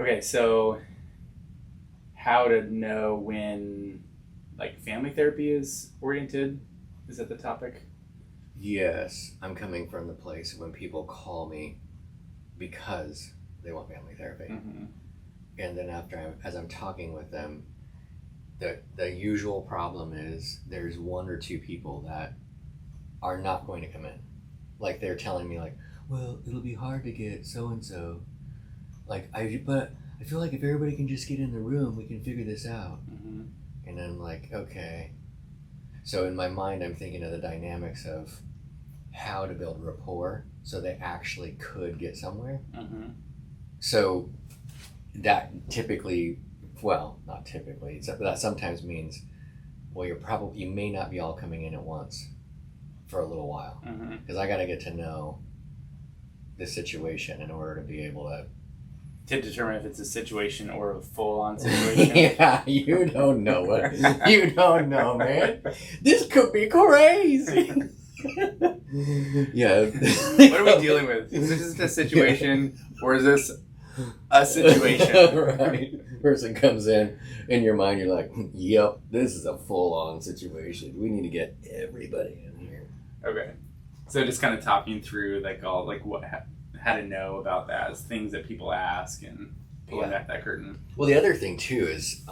Okay, so how to know when like family therapy is oriented? Is that the topic? Yes, I'm coming from the place when people call me because they want family therapy. Mm-hmm. And then as I'm talking with them, the usual problem is there's one or two people that are not going to come in. Like they're telling me like, well, it'll be hard to get so and so. But I feel like if everybody can just get in the room, we can figure this out. Mm-hmm. And I'm like, okay. So in my mind, I'm thinking of the dynamics of how to build rapport so they actually could get somewhere. Mm-hmm. So that typically, well, not typically, that sometimes means, well, you may not be all coming in at once for a little while. Because I got to get to know the situation in order to be able To determine if it's a situation or a full-on situation. Yeah, you don't know what you don't know, man. This could be crazy. Yeah. What are we dealing with? Is this a situation or is this a situation? Right. Person comes in your mind, you're like, yep, this is a full-on situation. We need to get everybody in here. Okay. So just kind of talking through like all like how to know about that as things that people ask and pulling back that curtain. Well, the other thing too is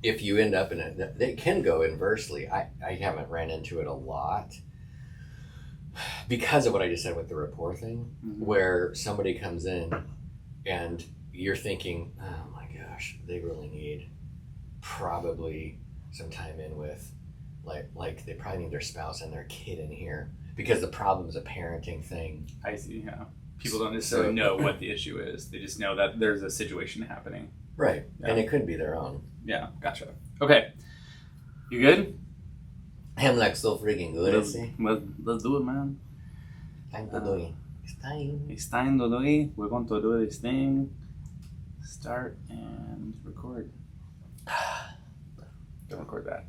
if you end up in it, they can go inversely. I haven't ran into it a lot because of what I just said with the rapport thing, where somebody comes in and you're thinking, oh my gosh, they really need probably some time in with like they probably need their spouse and their kid in here because the problem is a parenting thing. I see, yeah. People don't necessarily know what the issue is. They just know that there's a situation happening. Right. Yeah. And it could be their own. Yeah, gotcha. Okay. You good? I'm like so freaking good, Let's do it, man. Time to do it. It's time. It's time to do it. We're going to do this thing. Start and record. Don't record that.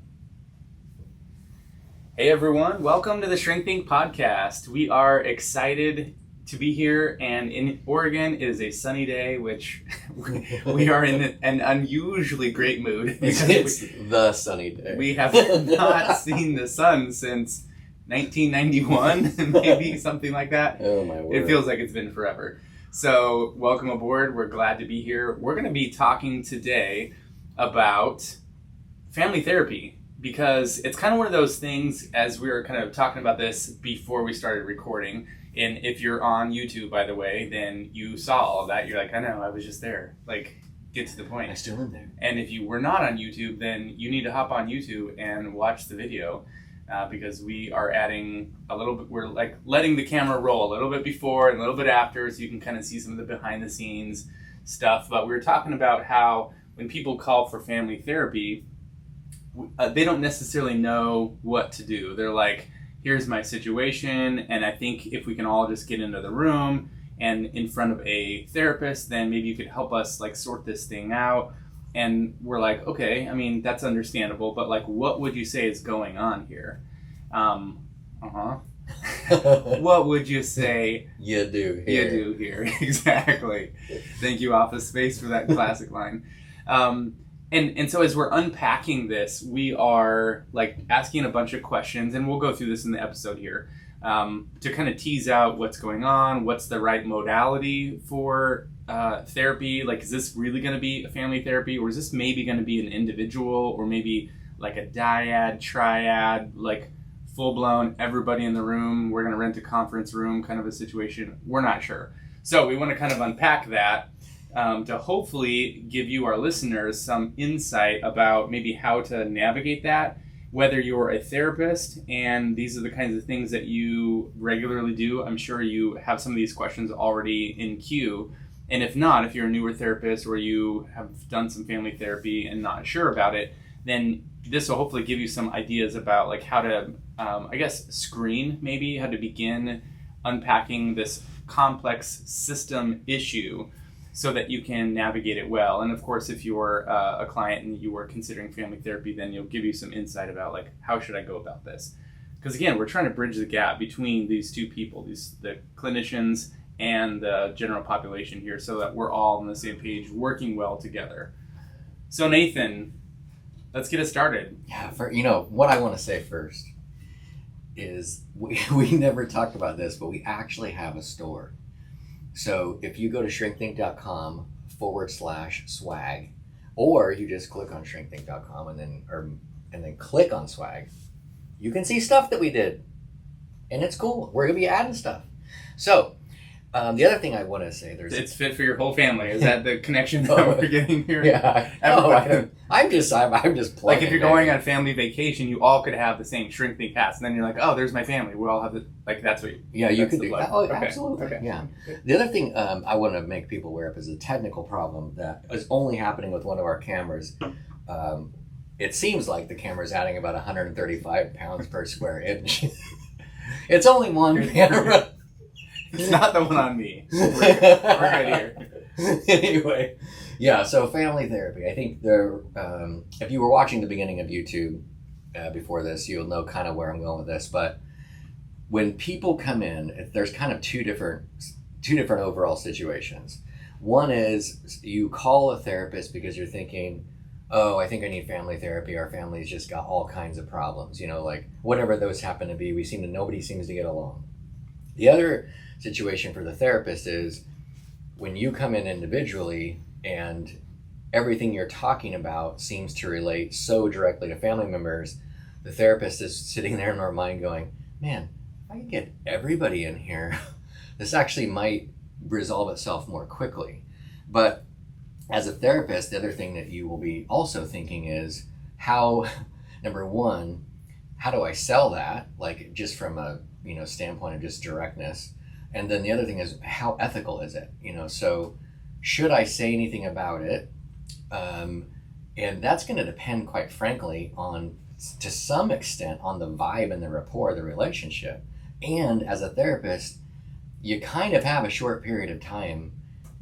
Hey everyone, welcome to the Shrink Think podcast. We are excited to be here, and in Oregon it is a sunny day, which we are in an unusually great mood. It's the sunny day. We have not seen the sun since 1991, maybe something like that. Oh my word. It feels like it's been forever. So welcome aboard. We're glad to be here. We're going to be talking today about family therapy, because it's kind of one of those things, as we were kind of talking about this before we started recording. And if you're on YouTube, by the way, then you saw all of that. You're like, I know, I was just there. Like, get to the point. I'm still in there. And if you were not on YouTube, then you need to hop on YouTube and watch the video, because we are adding a little bit. We're like letting the camera roll a little bit before and a little bit after, so you can kind of see some of the behind the scenes stuff. But we were talking about how when people call for family therapy, they don't necessarily know what to do. They're like, here's my situation, and I think if we can all just get into the room and in front of a therapist, then maybe you could help us like sort this thing out. And we're like, okay, I mean, that's understandable, but like, what would you say is going on here? What would you say you do here? You do here, exactly. Thank you, Office Space, for that classic line. And so as we're unpacking this, we are like asking a bunch of questions, and we'll go through this in the episode here, to kind of tease out what's going on, what's the right modality for therapy. Like, is this really going to be a family therapy, or is this maybe going to be an individual, or maybe like a dyad, triad, like full-blown everybody in the room, we're going to rent a conference room kind of a situation? We're not sure. So we want to kind of unpack that, to hopefully give you, our listeners, some insight about maybe how to navigate that, whether you're a therapist and these are the kinds of things that you regularly do. I'm sure you have some of these questions already in queue. And if not, if you're a newer therapist or you have done some family therapy and not sure about it, then this will hopefully give you some ideas about like how to, screen maybe, how to begin unpacking this complex system issue so that you can navigate it well. And of course, if you're a client and you are considering family therapy, then you'll give you some insight about like, how should I go about this? Because again, we're trying to bridge the gap between these two people, the clinicians and the general population here, so that we're all on the same page, working well together. So Nathan, let's get it started. Yeah, what I want to say first is we never talked about this, but we actually have a store. So if you go to shrinkthink.com/swag, or you just click on shrinkthink.com and then click on swag, you can see stuff that we did, and it's cool. We're gonna be adding stuff. So the other thing I want to say, it's fit for your whole family. Is that the connection that we're getting here? Yeah. I'm just plugging. Like if you're going on family vacation, you all could have the same Shrink Think hats, and then you're like, oh, there's my family. We all have the that's what. You could do that. Oh, okay. Absolutely. Okay. Yeah. The other thing I want to make people aware of is a technical problem that is only happening with one of our cameras. It seems like the camera is adding about 135 pounds per square inch. It's only one camera. It's not the one on me. We're good here. Anyway, yeah. So family therapy. I think if you were watching the beginning of YouTube before this, you'll know kind of where I'm going with this. But when people come in, there's kind of two different overall situations. One is you call a therapist because you're thinking, oh, I think I need family therapy. Our family's just got all kinds of problems. Like whatever those happen to be. Nobody seems to get along. The other situation for the therapist is when you come in individually and everything you're talking about seems to relate so directly to family members, the therapist is sitting there in their mind going, man, if I could get everybody in here, this actually might resolve itself more quickly. But as a therapist, the other thing that you will be also thinking is number one, how do I sell that? Like just from a standpoint of just directness. And then the other thing is, how ethical is it? So should I say anything about it? And that's going to depend, quite frankly, to some extent, on the vibe and the rapport, the relationship. And as a therapist, you kind of have a short period of time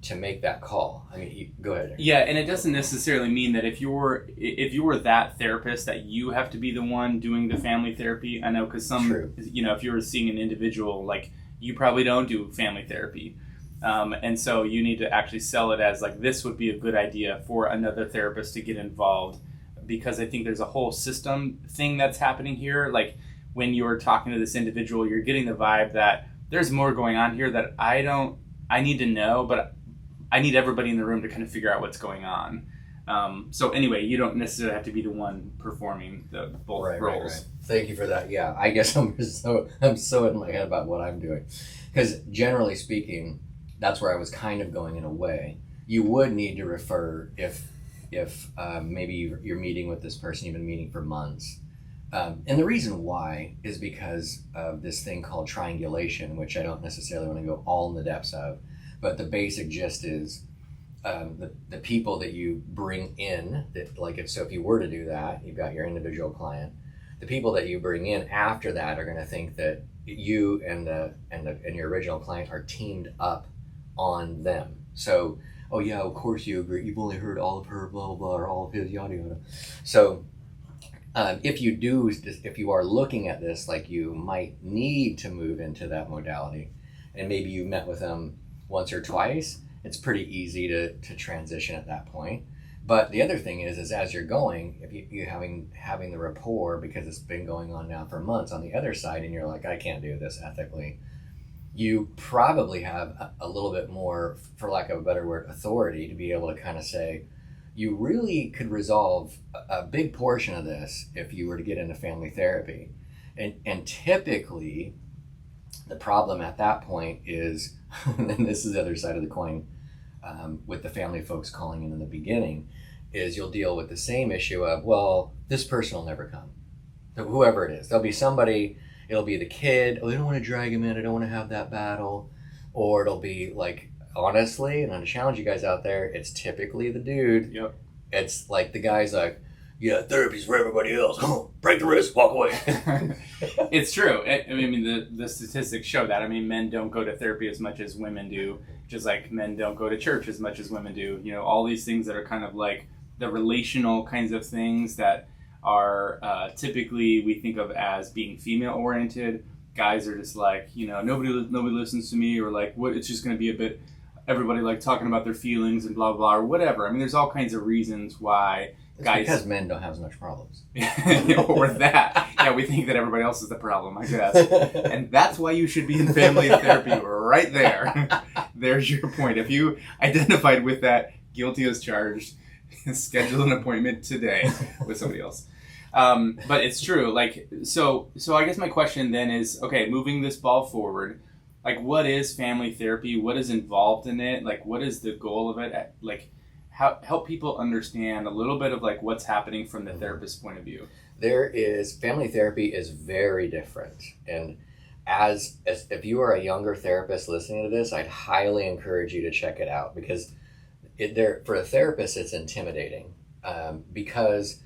to make that call. I mean, go ahead. Yeah, and it doesn't necessarily mean that if you're that therapist that you have to be the one doing the family therapy. I know because True. If you were seeing an individual, like you probably don't do family therapy. And so you need to actually sell it as like, this would be a good idea for another therapist to get involved, because I think there's a whole system thing that's happening here. Like when you're talking to this individual, you're getting the vibe that there's more going on here that I need to know, but I need everybody in the room to kind of figure out what's going on. So anyway, you don't necessarily have to be the one performing both roles. Right. Thank you for that. Yeah, I guess I'm so in my head about what I'm doing, because generally speaking, that's where I was kind of going in a way. You would need to refer if maybe you're meeting with this person, you've been meeting for months. And the reason why is because of this thing called triangulation, which I don't necessarily want to go all in the depths of, but the basic gist is the people that you bring in, so if you were to do that, you've got your individual client, the people that you bring in after that are going to think that you and your original client are teamed up on them. So, oh yeah, of course you agree. You've only heard all of her, blah, blah, blah, or all of his, yada, yada. So if you are looking at this like you might need to move into that modality, and maybe you met with them once or twice, it's pretty easy to transition at that point. But the other thing is as you're going, if you having the rapport, because it's been going on now for months on the other side, and you're like, I can't do this ethically, you probably have a little bit more, for lack of a better word, authority to be able to kind of say, you really could resolve a big portion of this if you were to get into family therapy. And typically, the problem at that point is, and this is the other side of the coin, with the family folks calling in the beginning, is you'll deal with the same issue of, well, this person will never come. Whoever it is. There'll be somebody, it'll be the kid, oh, I don't want to drag him in, I don't want to have that battle. Or it'll be like, honestly, and I'm going to challenge you guys out there, it's typically the dude. Yep. It's like the guy's like, yeah, therapy's for everybody else. Break the wrist, walk away. It's true. I mean, the statistics show that. I mean, men don't go to therapy as much as women do, just like men don't go to church as much as women do. All these things that are kind of like the relational kinds of things that are typically we think of as being female-oriented guys are just like, nobody listens to me, or like, what, it's just going to be a bit, everybody like talking about their feelings and blah, blah, or whatever. I mean, there's all kinds of reasons why guys... because men don't have as much problems. Or that. Yeah, we think that everybody else is the problem, I guess. And that's why you should be in family therapy right there. There's your point. If you identified with that, guilty as charged, schedule an appointment today with somebody else. But it's true. Like, so I guess my question then is, okay, moving this ball forward, like, what is family therapy? What is involved in it? Like, what is the goal of it? Like, help people understand a little bit of like what's happening from the therapist's point of view. Family therapy is very different. And as if you are a younger therapist listening to this, I'd highly encourage you to check it out, because for a therapist, it's intimidating. Because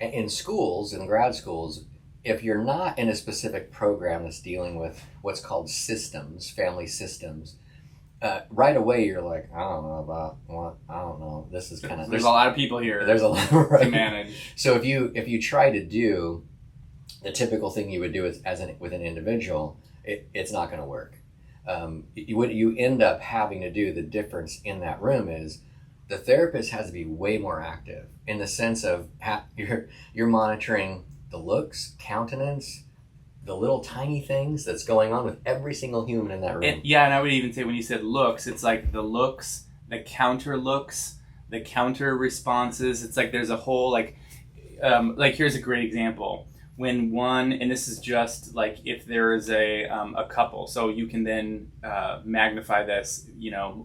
in schools, in grad schools, if you're not in a specific program that's dealing with what's called systems, family systems, right away you're like, I don't know. This is kind of... There's a lot of people here. There's a lot to manage. So if you try to do the typical thing you would do with an individual, it's not going to work. What you end up having to do, the difference in that room is the therapist has to be way more active, in the sense of you're monitoring the looks, countenance, the little tiny things that's going on with every single human in that room. And I would even say, when you said looks, it's like the looks, the counter looks, the counter responses. It's like there's a whole like here's a great example. When one, and this is just like if there is a couple, so you can then magnify this,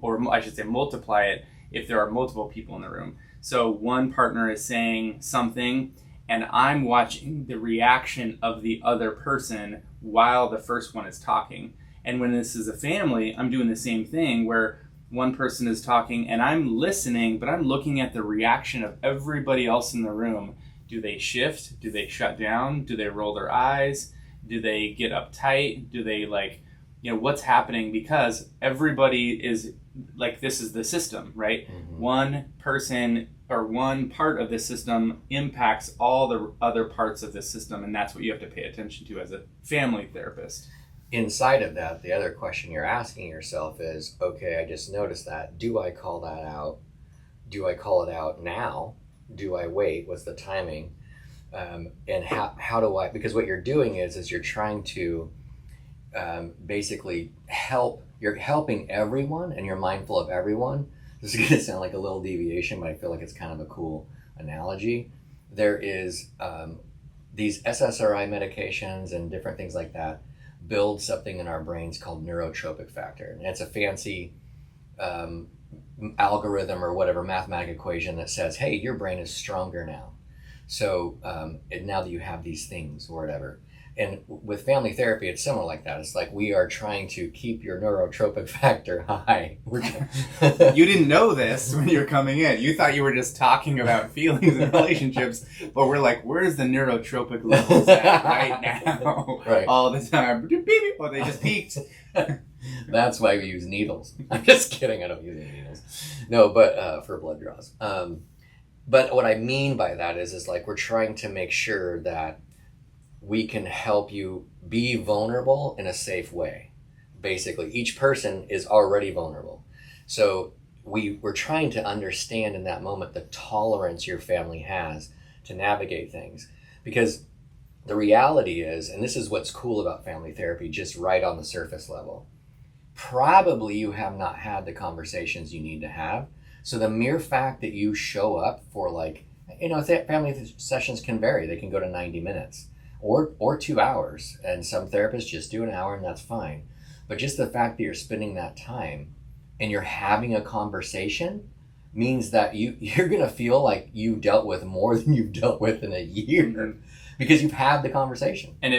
or I should say multiply it if there are multiple people in the room. So one partner is saying something, and I'm watching the reaction of the other person while the first one is talking. And when this is a family, I'm doing the same thing, where one person is talking and I'm listening, but I'm looking at the reaction of everybody else in the room. Do they shift? Do they shut down? Do they roll their eyes? Do they get uptight? Do they what's happening? Because everybody is like, this is the system, right? Mm-hmm. One person or one part of the system impacts all the other parts of the system, and that's what you have to pay attention to as a family therapist. Inside of that, the other question you're asking yourself is, okay, I just noticed that. Do I call that out? Do I call it out now? Do I wait? What's the timing? And how do I, because what you're doing is you're trying to basically you're helping everyone, and you're mindful of everyone. This is going to sound like a little deviation, but I feel like it's kind of a cool analogy. There is these SSRI medications and different things like that build something in our brains called neurotropic factor. And it's a fancy algorithm or whatever mathematical equation that says, hey, your brain is stronger now. So now that you have these things or whatever. And with family therapy, it's similar like that. It's like we are trying to keep your neurotropic factor high. You didn't know this when you were coming in. You thought you were just talking about feelings and relationships, but we're like, where's the neurotropic levels at right now? Right. All the time. Oh, they just peaked. That's why we use needles. I'm just kidding. I don't use any needles. No, but for blood draws. But what I mean by that is like we're trying to make sure that we can help you be vulnerable in a safe way. Basically, each person is already vulnerable. So we're trying to understand in that moment the tolerance your family has to navigate things. Because the reality is, and this is what's cool about family therapy, just right on the surface level, probably you have not had the conversations you need to have. So the mere fact that you show up for family sessions can vary. They can go to 90 minutes. Or 2 hours, and some therapists just do an hour, and that's fine. But just the fact that you're spending that time and you're having a conversation means that you're going to feel like you've dealt with more than you've dealt with in a year, because you've had the conversation. And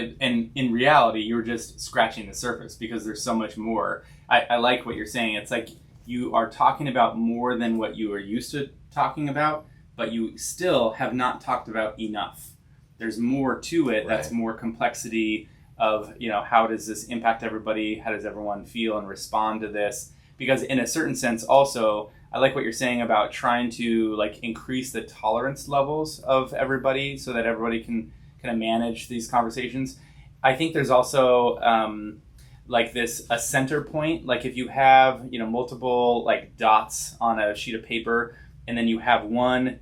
in reality, you're just scratching the surface, because there's so much more. I like what you're saying. It's like you are talking about more than what you are used to talking about, but you still have not talked about enough. There's more to it. Right. That's more complexity of, how does this impact everybody? How does everyone feel and respond to this? Because in a certain sense also, I like what you're saying about trying to increase the tolerance levels of everybody so that everybody can kind of manage these conversations. I think there's also like this a center point. Like if you have multiple like dots on a sheet of paper, and then you have one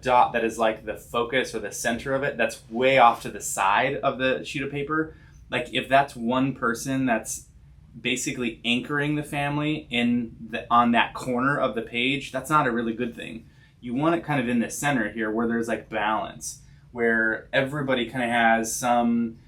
dot that is like the focus or the center of it, that's way off to the side of the sheet of paper. Like if that's one person that's basically anchoring the family on that corner of the page, that's not a really good thing. You want it kind of in the center here where there's like balance, where everybody kind of has some,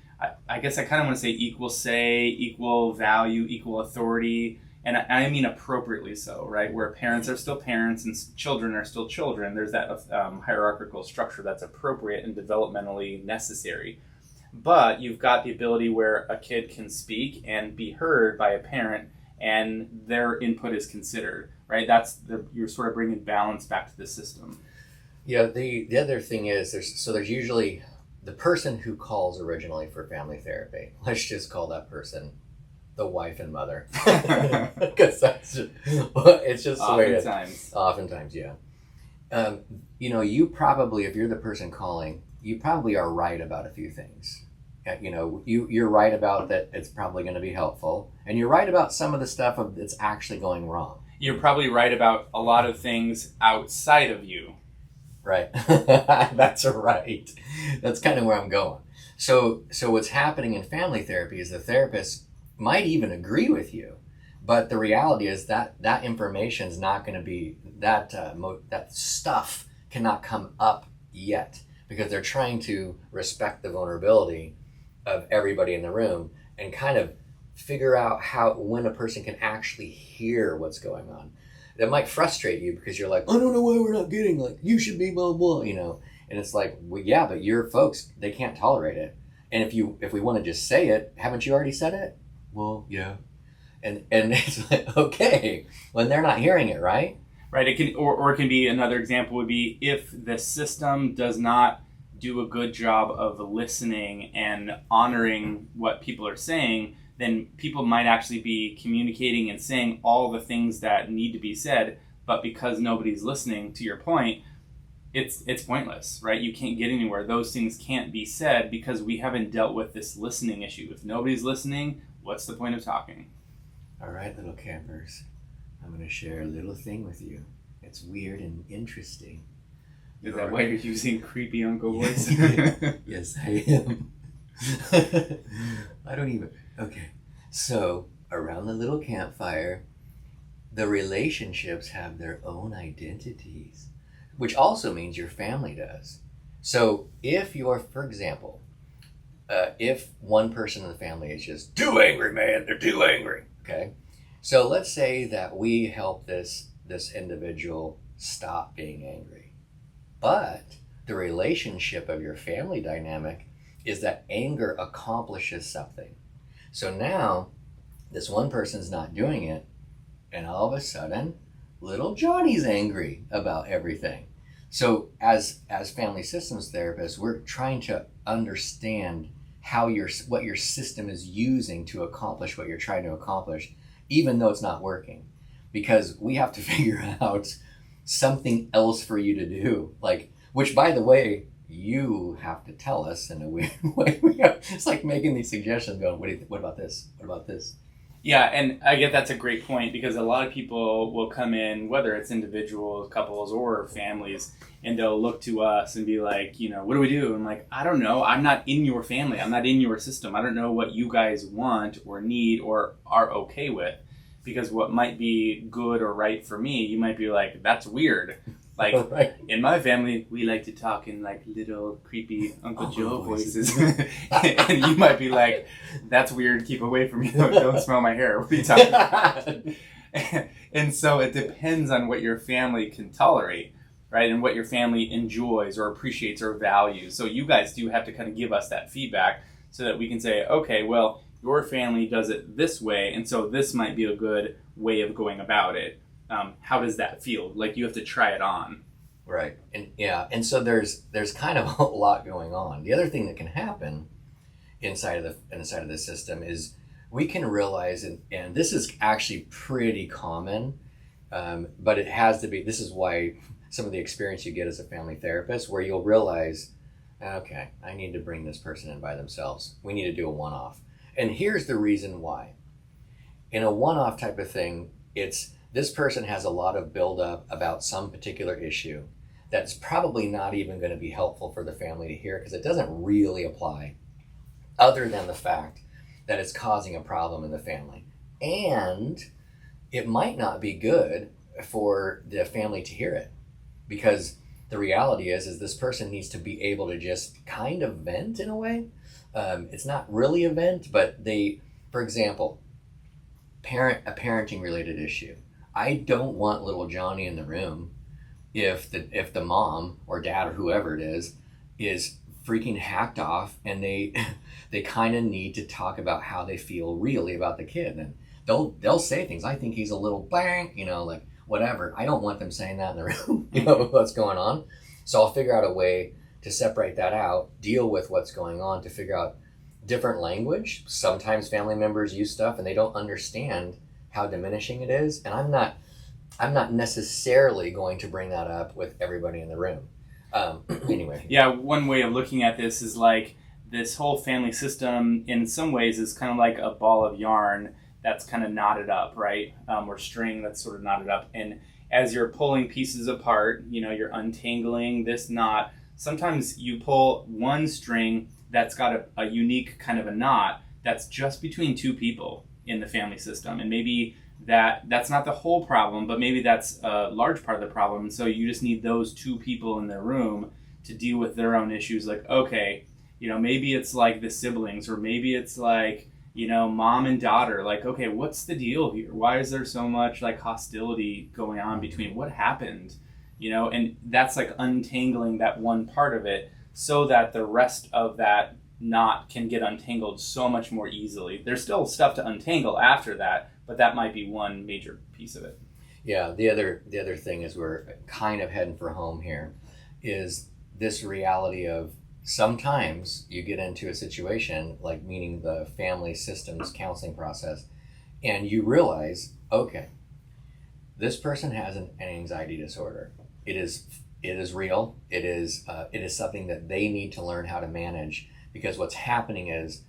I guess I kind of want to say, equal value, equal authority, and I mean appropriately so, right? Where parents are still parents and children are still children. There's that hierarchical structure that's appropriate and developmentally necessary. But you've got the ability where a kid can speak and be heard by a parent, and their input is considered, right? You're sort of bringing balance back to the system. Yeah, the other thing is there's usually the person who calls originally for family therapy. Let's just call that person the wife and mother, because it's just the way oftentimes, yeah. You probably, if you're the person calling, you probably are right about a few things. You're right about that it's probably going to be helpful, and you're right about some of the stuff that's actually going wrong. You're probably right about a lot of things outside of you. Right. That's right. That's kind of where I'm going. So what's happening in family therapy is the therapist might even agree with you, but the reality is that information is not going to be that stuff cannot come up yet, because they're trying to respect the vulnerability of everybody in the room and kind of figure out when a person can actually hear what's going on. That might frustrate you because you're like, I don't know why we're not getting, like, you should be blah blah, and it's like, well, yeah, but your folks, they can't tolerate it. And if we want to just say it, haven't you already said it? Well, yeah. And it's like, okay, when they're not hearing it, right? Right. It can, or it can be, another example would be if the system does not do a good job of listening and honoring what people are saying, then people might actually be communicating and saying all the things that need to be said, but because nobody's listening, to your point, it's pointless, right? You can't get anywhere. Those things can't be said because we haven't dealt with this listening issue. If nobody's listening, what's the point of talking? All right, little campers, I'm going to share a little thing with you. It's weird and interesting. Is that why you're using creepy uncle voice? Yes, I am. I don't even... Okay, so around the little campfire, the relationships have their own identities, which also means your family does. So for example, if one person in the family is just too angry, man, they're too angry, okay? So let's say that we help this individual stop being angry. But the relationship of your family dynamic is that anger accomplishes something. So now this one person's not doing it, and all of a sudden, little Johnny's angry about everything. So as family systems therapists, we're trying to understand what your system is using to accomplish what you're trying to accomplish, even though it's not working, because we have to figure out something else for you to do, which, by the way, you have to tell us in a weird way. It's like making these suggestions, going, what about this? What about this? Yeah, and I get that's a great point, because a lot of people will come in, whether it's individuals, couples, or families, and they'll look to us and be like, what do we do? And I'm like, I don't know. I'm not in your family. I'm not in your system. I don't know what you guys want or need or are okay with, because what might be good or right for me, you might be like, that's weird. Like, right. In my family, we like to talk in like little creepy Uncle Joe voices. And you might be like, that's weird, keep away from me, don't smell my hair. What are you talking about? And so it depends on what your family can tolerate, right? And what your family enjoys or appreciates or values. So you guys do have to kind of give us that feedback so that we can say, okay, well, your family does it this way, and so this might be a good way of going about it. How does that feel? Like, you have to try it on. Right. And so there's kind of a lot going on. The other thing that can happen inside of the system is we can realize, and this is actually pretty common, but it has to be. This is why some of the experience you get as a family therapist, where you'll realize okay, I need to bring this person in by themselves. We need to do a one-off. And here's the reason why. In a one-off type of thing, it's this person has a lot of buildup about some particular issue that's probably not even going to be helpful for the family to hear because it doesn't really apply other than the fact that it's causing a problem in the family. And it might not be good for the family to hear it because the reality is this person needs to be able to just kind of vent in a way. It's not really a vent, but for example, a parenting related issue. I don't want little Johnny in the room if the mom or dad or whoever it is freaking hacked off and they kind of need to talk about how they feel really about the kid, and they'll say things. I think he's a little bang, like whatever. I don't want them saying that in the room. What's going on. So I'll figure out a way to separate that out, deal with what's going on, to figure out different language. Sometimes family members use stuff and they don't understand how diminishing it is, and I'm not necessarily going to bring that up with everybody in the room. Anyway. Yeah, one way of looking at this is like this whole family system in some ways is kind of like a ball of yarn that's kind of knotted up, right? Or string that's sort of knotted up. And as you're pulling pieces apart, you're untangling this knot. Sometimes you pull one string that's got a unique kind of a knot that's just between two people in the family system. And maybe that's not the whole problem, but maybe that's a large part of the problem. And so you just need those two people in the room to deal with their own issues. Like, okay, maybe it's like the siblings, or maybe it's like, mom and daughter. Like, okay, what's the deal here? Why is there so much like hostility going on between? What happened? And that's like untangling that one part of it so that the rest of that knot can get untangled so much more easily. There's still stuff to untangle after that, but that might be one major piece of it. Yeah, the other thing is we're kind of heading for home here is this reality of sometimes you get into a situation, like meaning the family systems counseling process, and you realize, okay, this person has an anxiety disorder. It is real. It is something that they need to learn how to manage, because what's happening is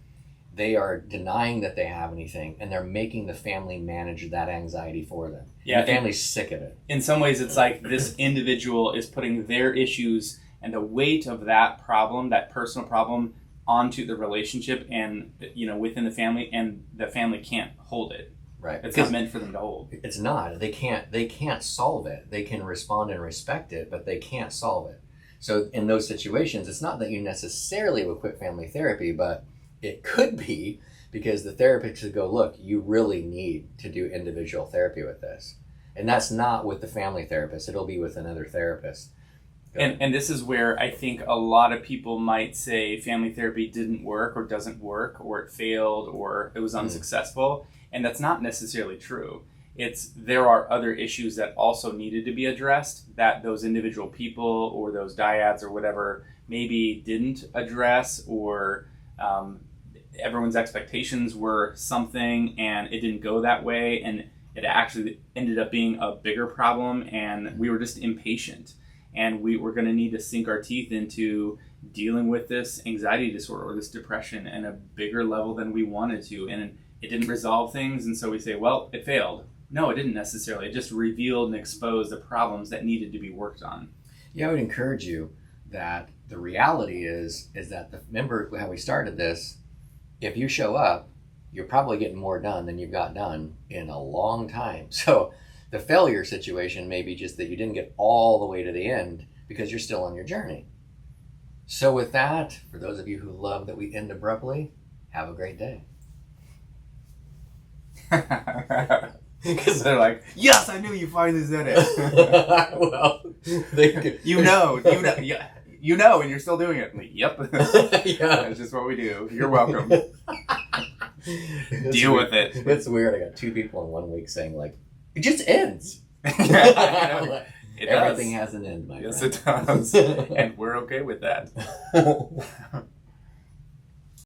they are denying that they have anything, and they're making the family manage that anxiety for them. Yeah, the family's sick of it. In some ways, it's like this individual is putting their issues and the weight of that problem, that personal problem, onto the relationship and within the family, and the family can't hold it. Right. It's not meant for them to hold. It's not. They can't solve it. They can respond and respect it, but they can't solve it. So in those situations, it's not that you necessarily will quit family therapy, but it could be because the therapist could go, look, you really need to do individual therapy with this. And that's not with the family therapist. It'll be with another therapist. And this is where I think a lot of people might say family therapy didn't work or doesn't work, or it failed, or it was unsuccessful. And that's not necessarily true. There are other issues that also needed to be addressed that those individual people or those dyads or whatever maybe didn't address, or everyone's expectations were something and it didn't go that way, and it actually ended up being a bigger problem, and we were just impatient. And we were going to need to sink our teeth into dealing with this anxiety disorder or this depression at a bigger level than we wanted to. And it didn't resolve things. And so we say, well, it failed. No, it didn't necessarily. It just revealed and exposed the problems that needed to be worked on. Yeah, I would encourage you that the reality is that remember how we started this, if you show up, you're probably getting more done than you've got done in a long time. So the failure situation may be just that you didn't get all the way to the end because you're still on your journey. So with that, for those of you who love that we end abruptly, have a great day. Because they're like, yes, I knew you finally said it. Well, you know, and you're still doing it. Like, yep. Yeah. That's just what we do. You're welcome. Deal with it. It's weird. I got 2 people in 1 week saying like, it just ends. Everything has an end, my friend. Yes, it does. And we're okay with that.